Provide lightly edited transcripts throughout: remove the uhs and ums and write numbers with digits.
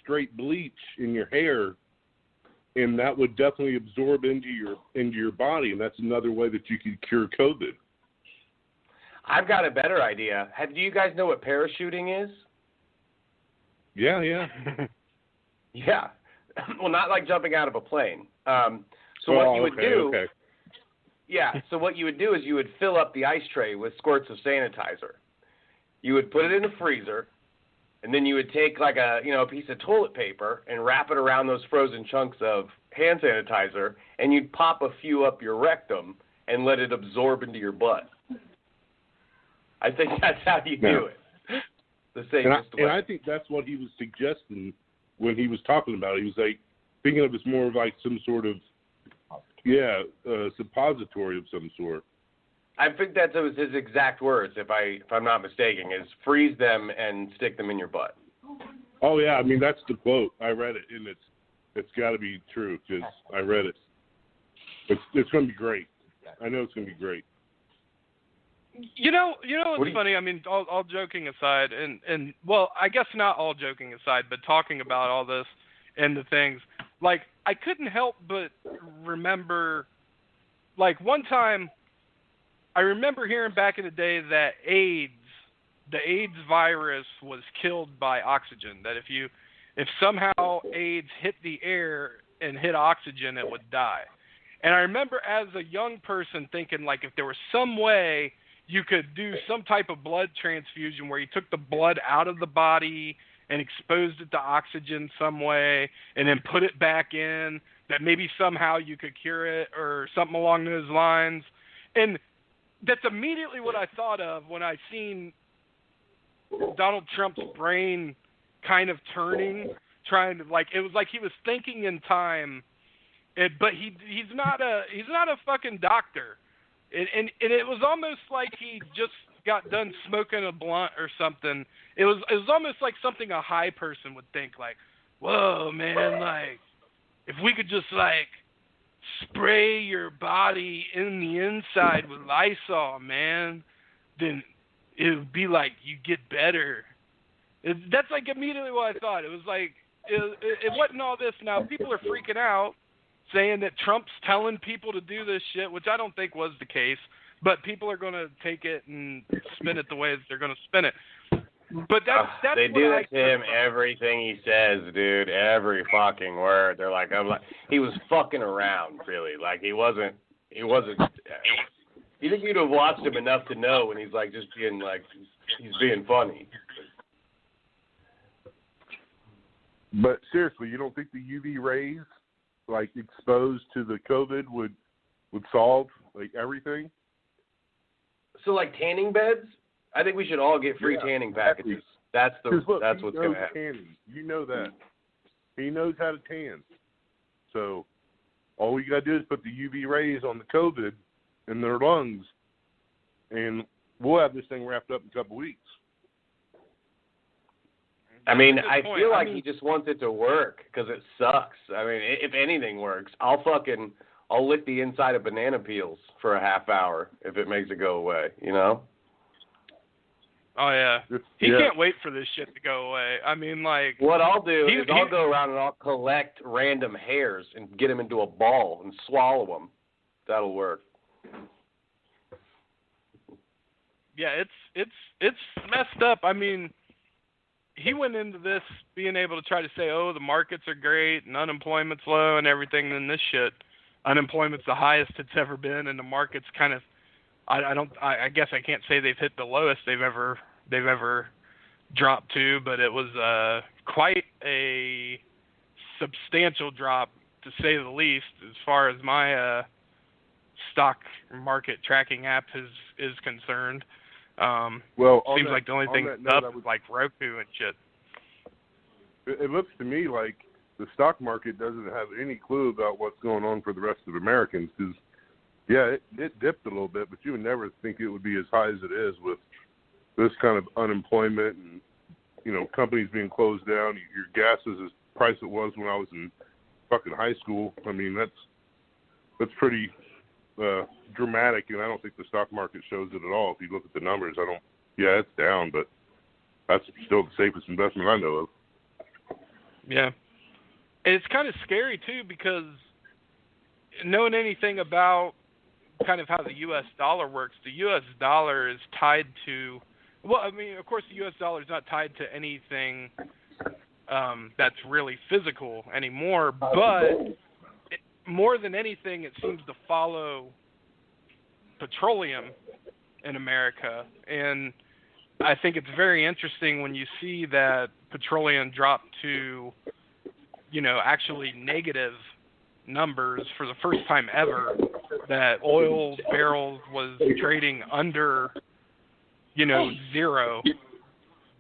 straight bleach in your hair, and that would definitely absorb into your body, and that's another way that you could cure COVID. I've got a better idea. Do you guys know what parachuting is? Yeah. Yeah. Well, not like jumping out of a plane. What you would do... Okay. Yeah, so what you would do is you would fill up the ice tray with squirts of sanitizer. You would put it in the freezer, and then you would take like a piece of toilet paper and wrap it around those frozen chunks of hand sanitizer, and you'd pop a few up your rectum and let it absorb into your butt. I think that's how you do it. The safest way. And I think that's what he was suggesting when he was talking about it. He was like thinking of it more of like some sort of suppository of some sort. I think that was his exact words, if I'm not mistaken, is freeze them and stick them in your butt. Oh yeah, I mean that's the quote. I read it, and it's got to be true because I read it. It's going to be great. I know it's going to be great. You know what's funny? I mean, all joking aside, and well, I guess not all joking aside, but talking about all this and the things, like, I couldn't help but remember, like, one time, I remember hearing back in the day that the AIDS virus was killed by oxygen, that if somehow AIDS hit the air and hit oxygen, it would die. And I remember as a young person thinking, like, if there was some way you could do some type of blood transfusion where you took the blood out of the body and exposed it to oxygen some way and then put it back in, that maybe somehow you could cure it or something along those lines. And that's immediately what I thought of when I seen Donald Trump's brain kind of turning, trying to, like, it was like he was thinking in time, but he's not a fucking doctor. And it was almost like he just got done smoking a blunt or something. It was almost like something a high person would think, like, whoa, man, like, if we could just, like, spray your body in the inside with Lysol, man, then it would be like you get better. That's, like, immediately what I thought. It was like, it wasn't all this. Now, people are freaking out, saying that Trump's telling people to do this shit, which I don't think was the case, but people are going to take it and spin it the way that they're going to spin it. But that's they do that to him. Everything he says, dude, every fucking word. They're like, he was fucking around, really. Like, he wasn't. You think you'd have watched him enough to know when he's like just being like he's being funny. But seriously, you don't think the UV rays, like, exposed to the COVID would solve, like, everything? So, like, tanning beds? I think we should all get free tanning packages. That's what's going to happen. Tanning. You know that. He knows how to tan. So all we got to do is put the UV rays on the COVID in their lungs, and we'll have this thing wrapped up in a couple weeks. I mean, I feel like he just wants it to work because it sucks. I mean, if anything works, I'll lick the inside of banana peels for a half hour if it makes it go away, you know? Oh, yeah. He can't wait for this shit to go away. I mean, like... What I'll do is I'll go around and I'll collect random hairs and get them into a ball and swallow them. That'll work. Yeah, it's messed up. I mean... He went into this being able to try to say, oh, the markets are great and unemployment's low and everything. And this shit, unemployment's the highest it's ever been, and the market's kind of, I guess I can't say they've hit the lowest they've ever dropped to, but it was quite a substantial drop, to say the least, as far as my stock market tracking app is concerned. Seems like the only thing up is like Roku and shit. It looks to me like the stock market doesn't have any clue about what's going on for the rest of Americans, because, yeah, it dipped a little bit, but you would never think it would be as high as it is with this kind of unemployment and, you know, companies being closed down. Your gas is the price it was when I was in fucking high school. I mean, that's pretty dramatic, and I don't think the stock market shows it at all. If you look at the numbers, it's down, but that's still the safest investment I know of. Yeah. And it's kind of scary, too, because knowing anything about kind of how the U.S. dollar works, the U.S. dollar is tied to, well, I mean, of course, the U.S. dollar is not tied to anything that's really physical anymore, but more than anything, it seems to follow petroleum in America. And I think it's very interesting when you see that petroleum dropped to, actually negative numbers for the first time ever, that oil barrels was trading under, zero.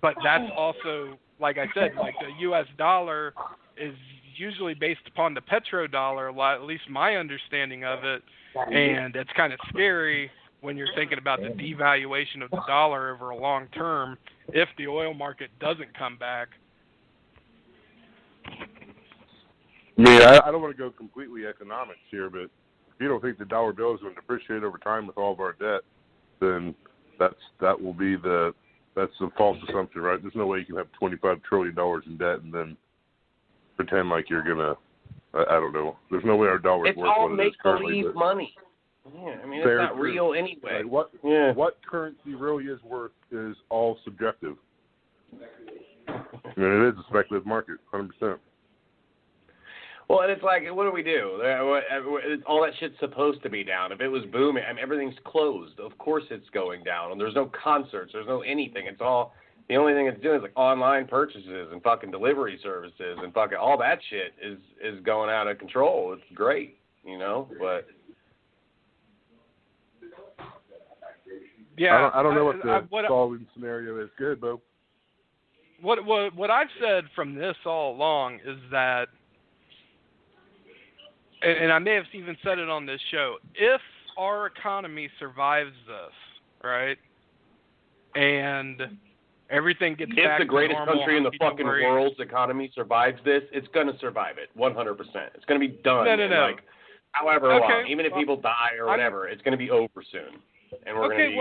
But that's also, like I said, like the U.S. dollar is usually based upon the petrodollar, at least my understanding of it, and it's kind of scary when you're thinking about the devaluation of the dollar over a long term if the oil market doesn't come back. I mean, I don't want to go completely economics here, but if you don't think the dollar bill is going to depreciate over time with all of our debt, then that's a false assumption, right? There's no way you can have $25 trillion in debt and then pretend like you're gonna. I don't know. There's no way our dollar is worth what it is currently. It's all make-believe money. Yeah, I mean, it's not real anyway. Like what currency really is worth is all subjective. I mean, it is a speculative market, 100%. Well, and it's like, what do we do? All that shit's supposed to be down. If it was booming, I mean, everything's closed. Of course it's going down. And there's no concerts. There's no anything. It's all, the only thing it's doing is like online purchases and fucking delivery services and fucking all that shit is going out of control. It's great, but. Yeah. I don't know what the solving scenario is. Good, Bo. What I've said from this all along is that, and I may have even said it on this show, if our economy survives this, right, and everything gets back to normal. If the greatest country in the fucking world's economy survives this, it's going to survive it, 100%. It's going to be done in like however long. Even if people die or whatever, it's going to be over soon. And we're going to be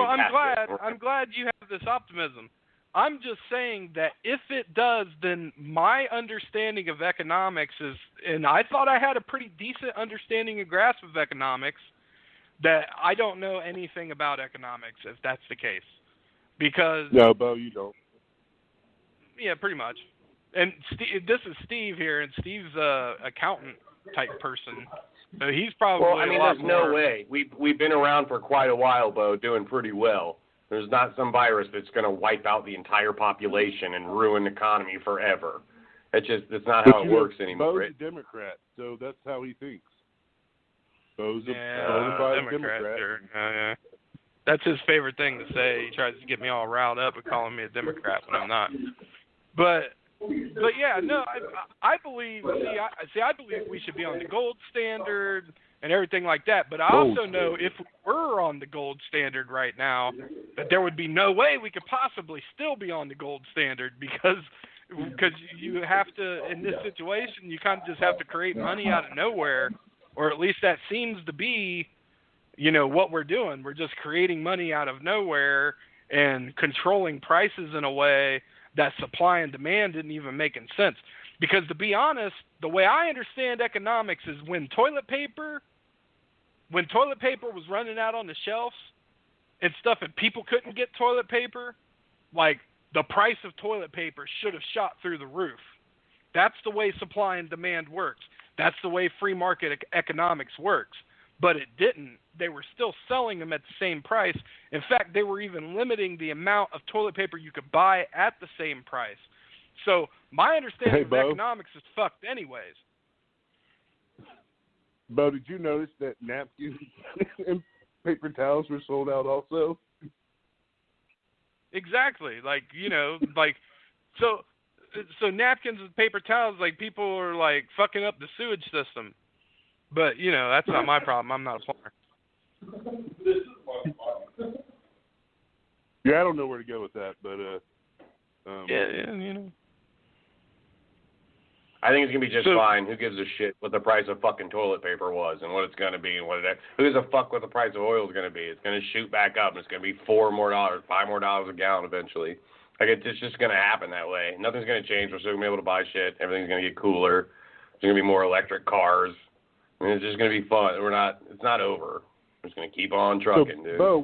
I'm glad you have this optimism. I'm just saying that if it does, then my understanding of economics is, and I thought I had a pretty decent understanding and grasp of economics, that I don't know anything about economics if that's the case. Because... No, Bo, you don't. Yeah, pretty much. And this is Steve here, and Steve's a accountant type person. So he's probably there's no way. We've been around for quite a while, Bo, doing pretty well. There's not some virus that's going to wipe out the entire population and ruin the economy forever. It's not how it works anymore. Bo's a Democrat, so that's how he thinks. Bo's a Democrat. Sure. Yeah. That's his favorite thing to say. He tries to get me all riled up with calling me a Democrat when I'm not. But yeah, no, I believe. I believe we should be on the gold standard and everything like that. But I also know if we were on the gold standard right now, that there would be no way we could possibly still be on the gold standard because you have to, in this situation, you kind of just have to create money out of nowhere, or at least that seems to be, what we're doing. We're just creating money out of nowhere and controlling prices in a way that supply and demand didn't even make any sense. Because to be honest, the way I understand economics is when toilet paper was running out on the shelves and stuff, and people couldn't get toilet paper, like the price of toilet paper should have shot through the roof. That's the way supply and demand works. That's the way free market economics works. But it didn't. They were still selling them at the same price. In fact, they were even limiting the amount of toilet paper you could buy at the same price. So my understanding of economics is fucked anyways. Bo, did you notice that napkins and paper towels were sold out also? Exactly. So napkins and paper towels, people are fucking up the sewage system. But, that's not my problem. I'm not a plumber. Yeah, I don't know where to go with that, but I think it's going to be just fine. Who gives a shit what the price of fucking toilet paper was and what it's going to be and who gives a fuck what the price of oil is going to be? It's going to shoot back up and it's going to be $4 more, $5 more a gallon eventually. Like, it's just going to happen that way. Nothing's going to change. We're still going to be able to buy shit. Everything's going to get cooler. There's going to be more electric cars. And it's just going to be fun. It's not over. We're just going to keep on trucking, so, dude. Bo,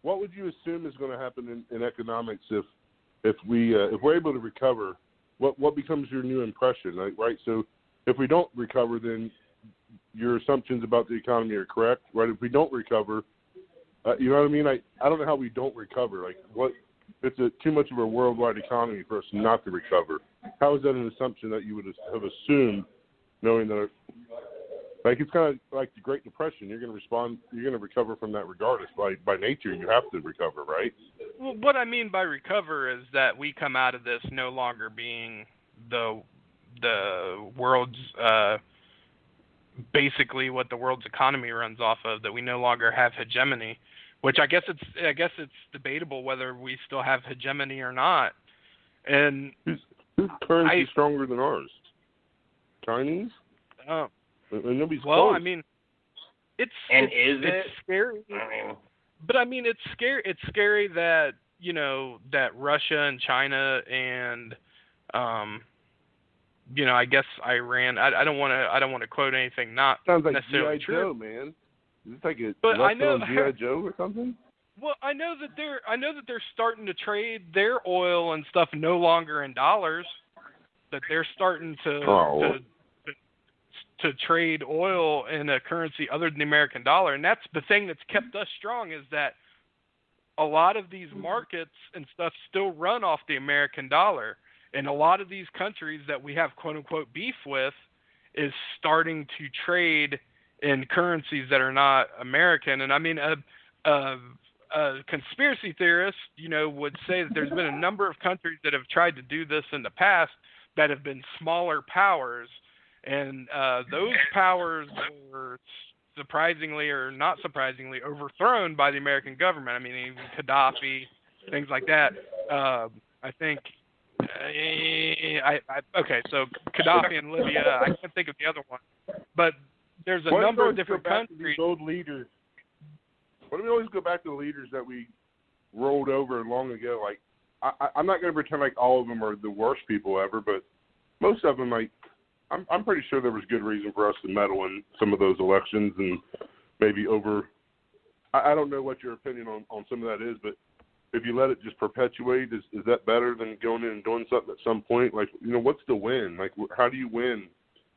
what would you assume is going to happen in economics if we're able to recover? What becomes your new impression, right? So if we don't recover, then your assumptions about the economy are correct, right? If we don't recover, you know what I mean? I don't know how we don't recover. Like, what? It's too much of a worldwide economy for us not to recover. How is that an assumption that you would have assumed, knowing that, like, it's kind of like the Great Depression? You're going to recover from that regardless. By nature, you have to recover, right? Well, what I mean by recover is that we come out of this no longer being the world's basically what the world's economy runs off of. That we no longer have hegemony. Which I guess it's debatable whether we still have hegemony or not. And whose currency is stronger than ours? Chinese? Nobody's well, close. I mean, it's scary. But I mean, it's scary. It's scary that that Russia and China and I guess Iran. I don't want to quote anything not sounds like necessarily G.I. true. Joe, man. Is this like a G.I. Joe or something? Well, I know that they're starting to trade their oil and stuff no longer in dollars. That they're starting to trade oil in a currency other than the American dollar, and that's the thing that's kept us strong. Is that a lot of these markets and stuff still run off the American dollar, and a lot of these countries that we have quote unquote beef with is starting to trade in currencies that are not American. And I mean, a conspiracy theorist, would say that there's been a number of countries that have tried to do this in the past that have been smaller powers, and those powers were surprisingly or not surprisingly overthrown by the American government. I mean, even Gaddafi, things like that. I think. Okay, so Gaddafi in Libya. I can't think of the other one, but there's a number of different countries. Old leaders. Why do we always go back to the leaders that we rolled over long ago? Like, I'm not going to pretend like all of them are the worst people ever, but most of them, like, I'm pretty sure there was good reason for us to meddle in some of those elections and maybe over. I don't know what your opinion on some of that is, but if you let it just perpetuate, is that better than going in and doing something at some point? Like, what's the win? Like, how do you win?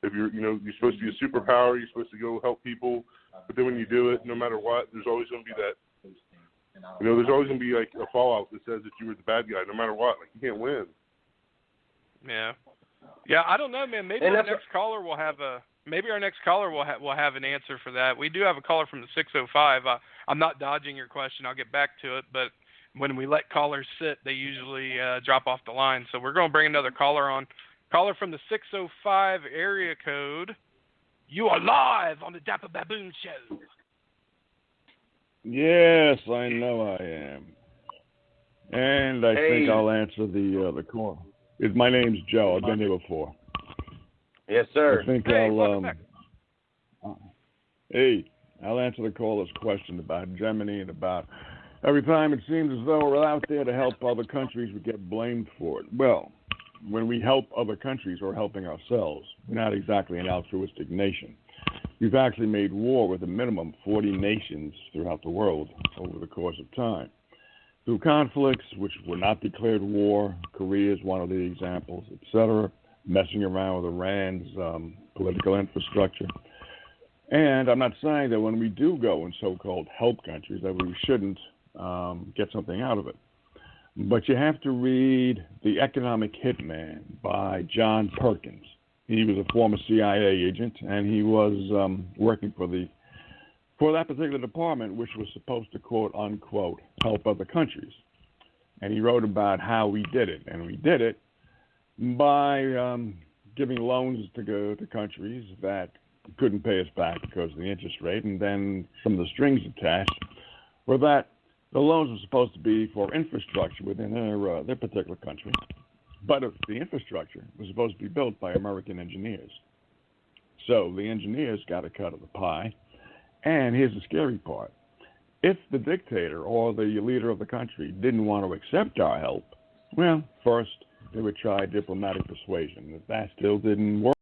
If you're supposed to be a superpower, you're supposed to go help people, but then when you do it, no matter what, there's always going to be that, there's always going to be like a fallout that says that you were the bad guy, no matter what. Like, you can't win. Yeah, I don't know, man. Maybe our next caller will have an answer for that. We do have a caller from the 605. I'm not dodging your question. I'll get back to it, but when we let callers sit, they usually drop off the line. So we're going to bring another caller on. Caller from the 605 area code. You are live on the Dapper Baboon Show. Yes, I know I am. And I think I'll answer the call. My name's Joe. I've been here before. Yes, sir. I think I'll answer the caller's question about hegemony and about every time it seems as though we're out there to help other countries, we get blamed for it. Well, when we help other countries, we're helping ourselves. We're not exactly an altruistic nation. We've actually made war with a minimum 40 nations throughout the world over the course of time. Through conflicts which were not declared war, Korea is one of the examples, etc., messing around with Iran's political infrastructure. And I'm not saying that when we do go and so-called help countries that we shouldn't get something out of it. But you have to read The Economic Hitman by John Perkins. He was a former CIA agent, and he was working for that particular department, which was supposed to, quote, unquote, help other countries. And he wrote about how we did it. And we did it by giving loans to countries that couldn't pay us back because of the interest rate. And then some of the strings attached were that the loans were supposed to be for infrastructure within their particular country, but the infrastructure was supposed to be built by American engineers. So the engineers got a cut of the pie, and here's the scary part. If the dictator or the leader of the country didn't want to accept our help, Well, first they would try diplomatic persuasion. If that still didn't work,